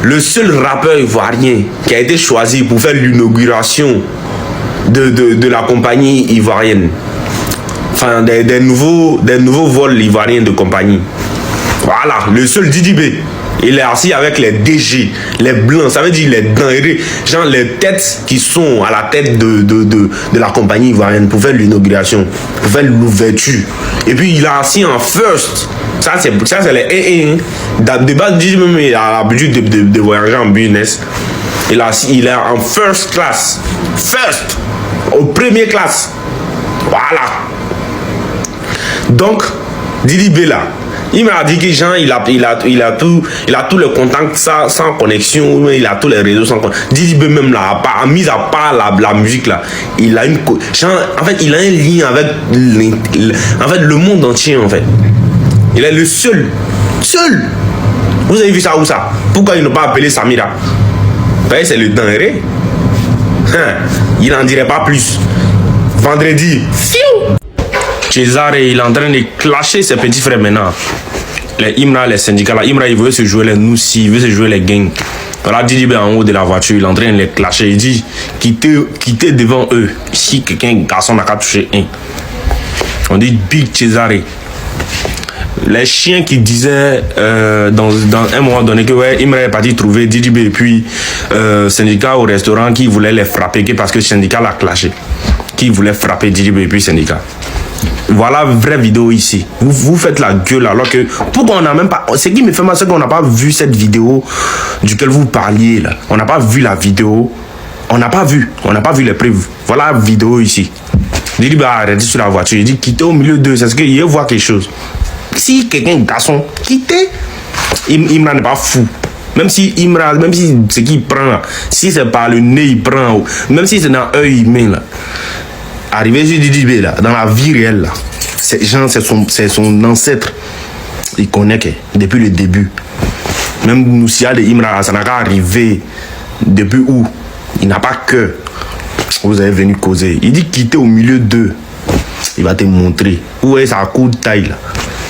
le seul rappeur ivoirien qui a été choisi pour faire l'inauguration de la compagnie ivoirienne. Enfin, des nouveaux vols ivoiriens de compagnie. Voilà, le seul Didi B. Il est assis avec les DG, les blancs, ça veut dire les dingueries, genre les têtes qui sont à la tête de la compagnie ivoirienne pour faire l'inauguration, pour faire l'ouverture. Et puis il est assis en first. Ça c'est les de base, Didi même il a l'habitude de voyager en business. Il est en first class. First. Au premier classe. Voilà. Donc, Didi B là. Il m'a dit que Jean, il a tout le contact sans connexion, il a tous les réseaux sans connexion. Didi B même là, mis à part la musique là, il a Jean, en fait, il a un lien avec le monde entier en fait. Il est le seul. Vous avez vu ça où ça? Pourquoi il n'a pas appelé Samira? Vous voyez, c'est le dingue. Il n'en dirait pas plus. Vendredi, fiou! César, il est en train de clasher ses petits frères maintenant. Les Imra, les syndicats, là. Imra, il veut se jouer les Noussi, il veut se jouer les gangs. Voilà, Didi B en haut de la voiture, il est en train de les clasher. Il dit, quittez devant eux. Si quelqu'un, garçon, n'a qu'à toucher un. On dit Big Césaré. Les chiens qui disaient dans un moment donné que ouais, Imra est parti trouver Didi B et puis syndicat au restaurant qui voulait les frapper parce que le syndicat l'a clashé. Qui voulait frapper Didi B et puis syndicat. Voilà vraie vidéo ici. Vous faites la gueule alors que pourquoi on n'a même pas. Ce qui me fait mal, c'est qu'on n'a pas vu cette vidéo duquel vous parliez là. On n'a pas vu la vidéo. On n'a pas vu les preuves. Voilà la vidéo ici. Didi B a arrêté sur la voiture. Il dit quittez au milieu d'eux. C'est ce qu'il voit quelque chose. Si quelqu'un garçon quittez, Imra n'est pas fou. Même si Imra, même si ce qu'il prend, si c'est par le nez il prend, même si c'est dans l'œil il met là. Arrivé sur Didi B là, dans la vie réelle là, c'est son ancêtre. Il connaît que depuis le début. Même Noussia de Imra, ça n'a qu'à arriver depuis où il n'a pas que vous avez venu causer. Il dit quitter au milieu d'eux. Il va te montrer où est sa coup de taille là.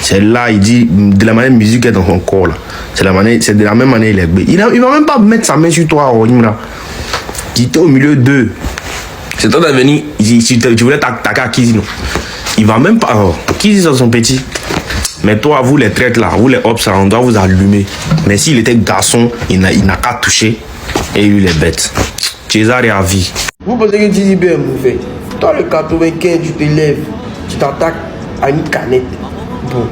C'est là, il dit, de la manière musique est dans son corps là. C'est de la même manière il est bé. Il va même pas mettre sa main sur toi, oh, Imra. Quitter au milieu d'eux. C'est toi d'être venu, tu voulais t'attaquer à Kizi, non? Il va même pas. Oh, Kizi, c'est son petit. Mais toi, vous les traites là, vous les ops, on doit vous allumer. Mais s'il était garçon, il n'a qu'à toucher et il est bête. César est à vie. Vous pensez que Didi B est mauvais? Toi, le 95, tu te lèves, tu t'attaques à une canette. Bon.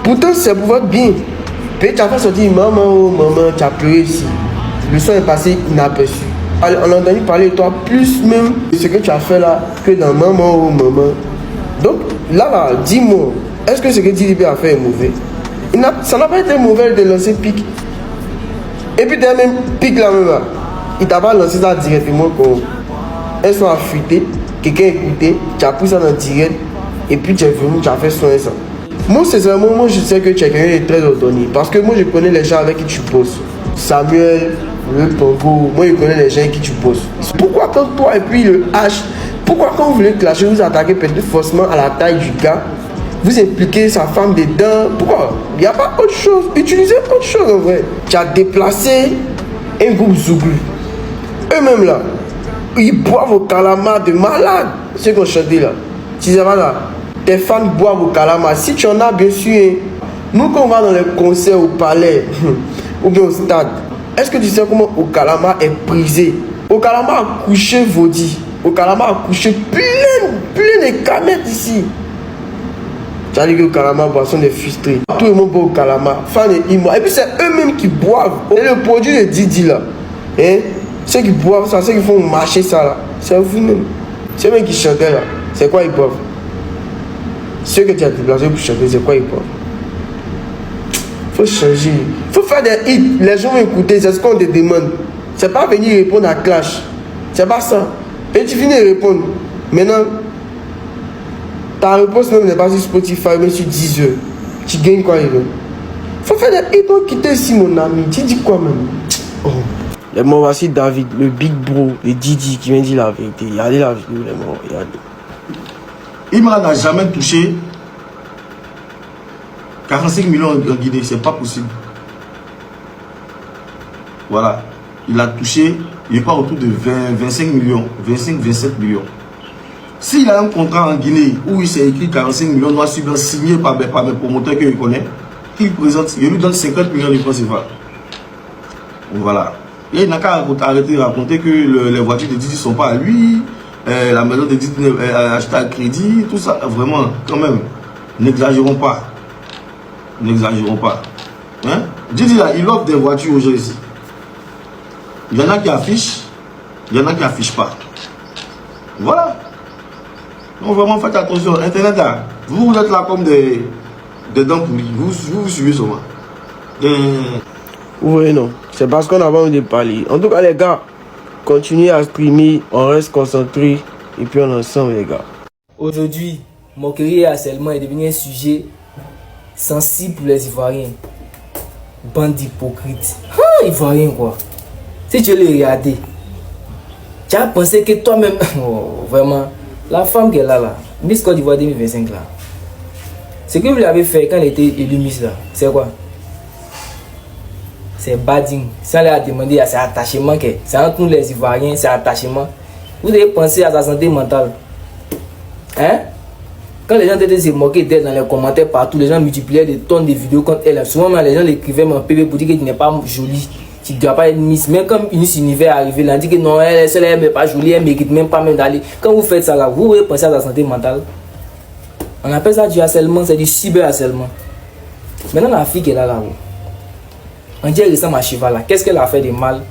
Pourtant, c'est pour votre bien. Puis tu as fait sortir maman, oh maman, tu as pleuré ici. Le son est passé inaperçu. On a entendu parler de toi plus même de ce que tu as fait là que dans maman, oh maman. Donc là, dis-moi, est-ce que ce que Didi B a fait est mauvais? Ça n'a pas été mauvais de lancer pic. Et puis t'as même pic là même là. Il t'a pas lancé ça directement quand elles sont affûtées, quelqu'un a écouté, tu as pris ça dans direct. Et puis tu es venu, tu as fait soin ça. Moi, sincèrement, moi je sais que tu es quelqu'un de très ordonné. Parce que moi je connais les gens avec qui tu bosses. Samuel, le Pongo, moi je connais les gens avec qui tu bosses. Pourquoi quand toi et puis le H, pourquoi quand vous voulez clasher, vous attaquez peut-être forcément à la taille du gars, vous impliquez sa femme dedans? Pourquoi? Il n'y a pas autre chose. Utilisez autre chose en vrai. Tu as déplacé un groupe Zouglou. Eux-mêmes là, ils boivent au calamar de malade. Ceux qui ont chanté là. Tu sais pas là. Tes fans boivent au calamar. Si tu en as, bien sûr, hein. Nous, quand on va dans les concerts au palais ou bien au stade, est-ce que tu sais comment au calamar est brisé? Au calamar a couché Vaudi. Au calamar a couché plein de canettes ici. Tu as dit que au calamar, boisson des frustrés. Tout le monde boit au calamar. Fan et Imo. Et puis c'est eux-mêmes qui boivent. Et le produit de Didi là, hein? Ceux qui boivent ça, ceux qui font marcher ça là, c'est vous-même. Ceux qui chantaient là, c'est quoi ils boivent? Ceux que tu as déplacés pour chanter, c'est quoi ils boivent? Faut changer. Faut faire des hits. Les gens vont écouter, c'est ce qu'on te demande. C'est pas venir répondre à Clash. C'est pas ça. Et tu finis de répondre. Maintenant, ta réponse même n'est pas sur Spotify, mais sur Deezer. Tu gagnes quoi, il faut faire des hits pour quitter ici, mon ami. Tu dis quoi même? Oh. Les morts, voici David, le big bro, le Didi qui vient dire la vérité. Regardez la vidéo, les morts, regardez. Imra n'a jamais touché 45 millions en Guinée, c'est pas possible. Voilà. Il a touché, il pas autour de 25 millions, 25-27 millions. S'il a un contrat en Guinée où il s'est écrit 45 millions, doit suivre signé par mes promoteurs qu'il connaît, qu'il présente, il lui donne 50 millions de francs CFA. Voilà. Et il n'a qu'à arrêter de raconter que les voitures de Didi ne sont pas à lui, la maison de Didi est achetée à crédit, tout ça. Vraiment, quand même, n'exagérons pas. N'exagérons pas. Hein? Didi, là, il offre des voitures aux gens ici. Il y en a qui affichent, il y en a qui n'affichent pas. Voilà. Donc vraiment, faites attention. Internet, là, vous êtes là comme des dents pourries. Vous suivez seulement. Oui, non. C'est parce qu'on a envie de parler. En tout cas, les gars, continuez à streamer. On reste concentré. Et puis on est ensemble, les gars. Aujourd'hui, moquerie et harcèlement est devenu un sujet sensible pour les Ivoiriens. Bande d'hypocrites. Ah, Ivoiriens, quoi. Si tu veux les regarder, tu as pensé que toi-même, oh, vraiment, la femme qu'elle a là, Miss Côte d'Ivoire 2025 là, ce que vous lui avez fait quand elle était élue Miss là, c'est quoi? C'est bading. Ça lui a demandé à ses attachements, c'est entre nous les Ivoiriens, c'est attachement. Vous devez penser à sa santé mentale. Hein? Quand les gens étaient se moquer d'elle dans les commentaires partout, les gens multipliaient des tonnes de vidéos contre elle. Souvent, les gens l'écrivaient mon PV pour dire que tu n'es pas jolie. Tu ne dois pas être Miss. Même comme Miss Univers est arrivée, elle a dit que non, elle n'est pas jolie, elle ne mérite même pas même d'aller. Quand vous faites ça là, vous devez penser à sa santé mentale. On appelle ça du harcèlement, c'est du cyberharcèlement. Maintenant, la fille qui est là-haut, on dirait qu'elle ressemble à Shiva là. Qu'est-ce qu'elle a fait de mal?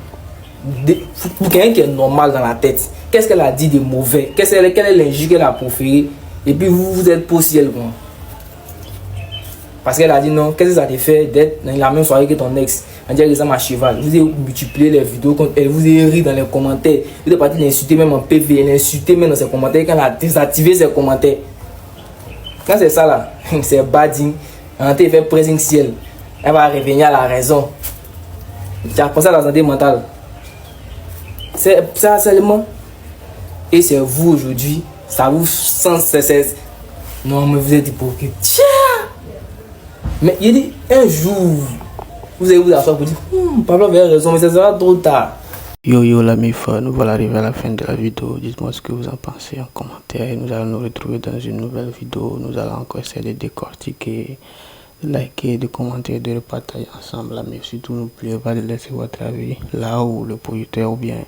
Pour quelqu'un qui est normal dans la tête, qu'est-ce qu'elle a dit de mauvais? Quelle est l'injure qu'elle a proférée? Et puis vous êtes pour ciel, quoi. Parce qu'elle a dit non, qu'est-ce que ça te fait d'être dans la même soirée que ton ex? On dirait que ça m'a cheval. Vous avez multiplié les vidéos contre elle, vous avez ri dans les commentaires. Vous êtes parti l'insulter même en PV, l'insulter même dans ses commentaires quand elle a désactivé ses commentaires. Quand c'est ça là, c'est bading. En fait, fait présentiel. Elle va revenir à la raison. Tu as pensé à la santé mentale. C'est harcèlement. Et c'est vous aujourd'hui. Ça vous sent. Non, mais vous êtes hypocrite. Tiens! Mais il dit un jour, vous allez vous asseoir pour dire Pablo avait raison, mais ça sera trop tard. Yo la MIFA, nous voilà arriver à la fin de la vidéo. Dites-moi ce que vous en pensez en commentaire. Nous allons nous retrouver dans une nouvelle vidéo. Nous allons encore essayer de décortiquer, de liker, de commenter, de repartager ensemble. Mais surtout, n'oubliez pas de laisser votre avis là où le producteur ou bien,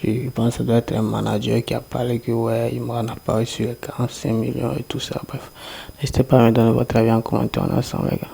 je pense que ça doit être un manager qui a parlé que ouais, il m'en a pas reçu les 45 millions et tout ça. Bref, n'hésitez pas à me donner votre avis en commentaire ensemble, les gars.